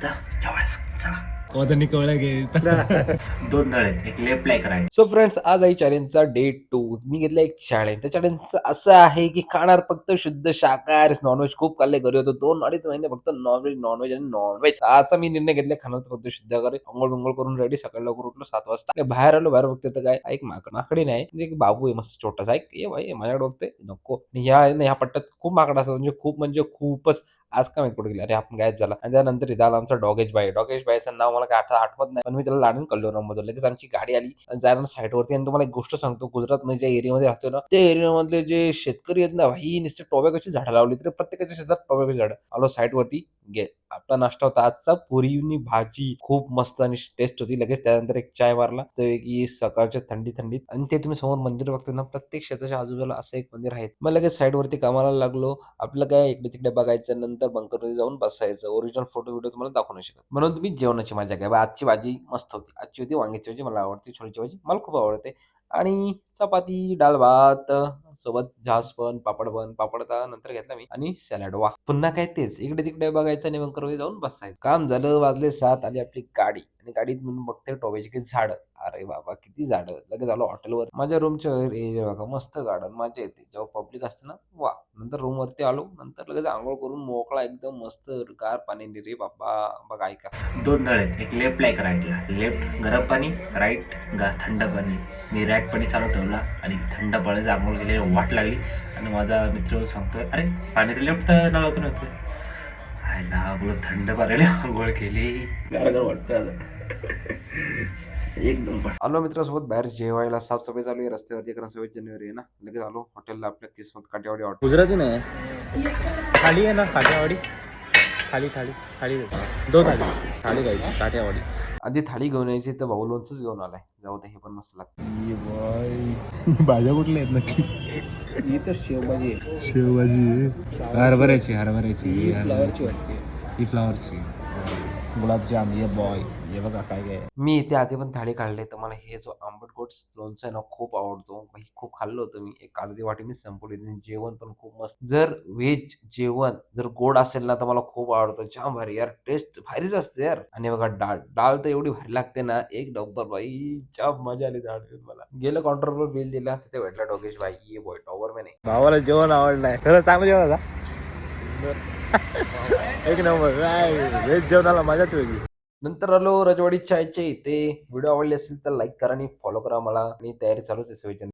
आता जेवायला चला. त्यांनी कळलं गे 2 नळ आहेत, एक लेफ्ट ला एक राईट. सो फ्रेंड्स, आज आहे चॅलेंजचा डे 2. मी घेतलं एक चॅलेंज. त्या चॅलेंजचं असं आहे की खाणार फक्त शुद्ध शाकाहारी. नॉनव्हेज खूप खाल्ले, घरी होतो 2-2.5 महिने फक्त नॉनव्हेज आणि नॉनव्हेज. आजचा मी निर्णय घेतला खाणार फक्त शुद्ध शाकाहारी. अंघोळ करून रेडी, सकाळी लवकर उठलो 7 वाजता आणि बाहेर आलो. बाहेर बघते तर काय, एक माकडी नाही, म्हणजे एक बाबू आहे मस्त छोटासा. एक ये भाई माझ्याकडे बघते नको. आणि ह्या पट्ट्यात खूप माकड असतात, म्हणजे खूपच. आज काय माहित कुठे गेला, अरे आपण गायब झाला. आणि त्यानंतर इथं आला आमचा डॉगेश बाईचं नाव मला काय आठवत नाही, पण मी त्याला लाडून कळलो ना. लगेच आमची गाडी आली जायला साईडवरती. आणि तुम्हाला एक गोष्ट सांगतो, गुजरात मध्ये ज्या एरियामध्ये राहतो ना, त्या एरियामधले जे शेतकरी आहेत ना भाई, नुसते टोबॅकोची झाडं लावली, तर प्रत्येकाच्या शेतात टोबॅकोची झाडं. आलो साईडवरती. आपला नाश्ता होता आजचा, पुरीनी भाजी खूप मस्त आणि टेस्ट होती. लगेच त्यानंतर एक चाय मारला, तर की सकाळच्या थंडीत. आणि ते तुम्ही समोर मंदिर बघता ना, प्रत्येक शेताच्या आजूबाजूला असं एक मंदिर आहे. मग लगेच साईडवरती कामाला लागलो. आपलं काय इकडे तिकडे बघायचं, नंतर बंकरमध्ये जाऊन बसायचं. ओरिजिनल फोटो व्हिडिओ तुम्हाला दाखवू नाही शकत, म्हणून तुम्ही जेवणाची मजा घ्या. आजची भाजी मस्त होती. आजची होती वांग्याची भाजी, मला आवडते. छोलेची भाजी मला खूप आवडते. आणि चपाती, डाळ भात, सोबत झास पण, पापड नंतर घेतला मी, आणि सॅलड. वा, पुन्हा काय तेच इकडे तिकडे बघायचं आणि बंकरमध्ये जाऊन बसायचं. काम झालं, वाजले 7, आली आपली गाडी. आणि गाडीत म्हणून बघते टोबॅकोची काही झाडं. अरे बाबा किती झाडं. लगेच आलो हॉटेलवर. माझ्या रूमच्या एरिया बघा, मस्त गार्डन, मजा येते जेव्हा पब्लिक असते ना. वा. नंतर रूम वरती आलो, नंतर लगेच आंघोळ करून मोकळा एकदम मस्त गार पाणी. रे बाबा बघा, ऐका. 2 नळ आहेत, एक लेफ्ट ला एक राईटला. लेफ्ट गरम पाणी, राईट थंड पाणी. मी राईट पाणी चालू ठेवला आणि थंड पाण्याची आंघोळ गेली, वाट लागली. आणि माझा मित्र सांगतोय, अरे पाणी तर लेफ्ट नळातून येतोय. आयला आपलं थंड पाण्याने आंघोळ केली, गारगार वाटतं. एक नंबर. आलो मित्रासोबत बाहेर जेवायला. साफसफाई चालू आहे रस्त्यावरती, कारण 26 जानेवारी आहे ना. लगेच आलो हॉटेलला, आपल्या किस्मत काठियावाडी हॉटेल. गुजराती नाही थाळी आहे ना, काठियावाडी थाळी 2 थाळी घ्यायची काठियावाडी. आधी थाळी घेऊन यायची, तर भाऊ लोणचंच घेऊन आलाय. जाऊ दे, हे पण मस्त लागतं. भाज्या कुठल्या आहेत नक्की? ही तर शेवभाजी आहे. शेवभाजी हरभऱ्याची फ्लावरची वाटते. ही फ्लावरची. गुलाबजाम, ये बॉय, हे बघा काय काय. मी इथे आधी पण थाळी काढले, तर मला हे जो आंबट गोड लोणचं आहे ना, खूप आवडतो. खूप खाल्लं होतं मी, एक अर्धी वाटी मी संपवली. जेवण पण खूप मस्त. जर व्हेज जेवण जर गोड असेल ना, तर मला खूप आवडतं. जाम भारी यार, टेस्ट भारीच असते यार. आणि बघा डाळ तर एवढी भारी लागते ना, एक नंबर भाई. जाम मजा आली डाळ घेऊन मला. गेलं काउंटरवर बिल दिला, तिथे भेटला डोगेश भाई, ये बॉय टॉवर मॅन आहे. भावाला जेवण आवडलंय, खरं चांगलं जेवण होता. एक नंबर. व्हेज जेवणाला मजाच वेगळी. नंतर आलो राजवाडी चायच्या इथे. व्हिडिओ आवडले असेल तर लाईक करा आणि फॉलो करा मला. आणि तयारी चालूच आहे 26 जानेवारी.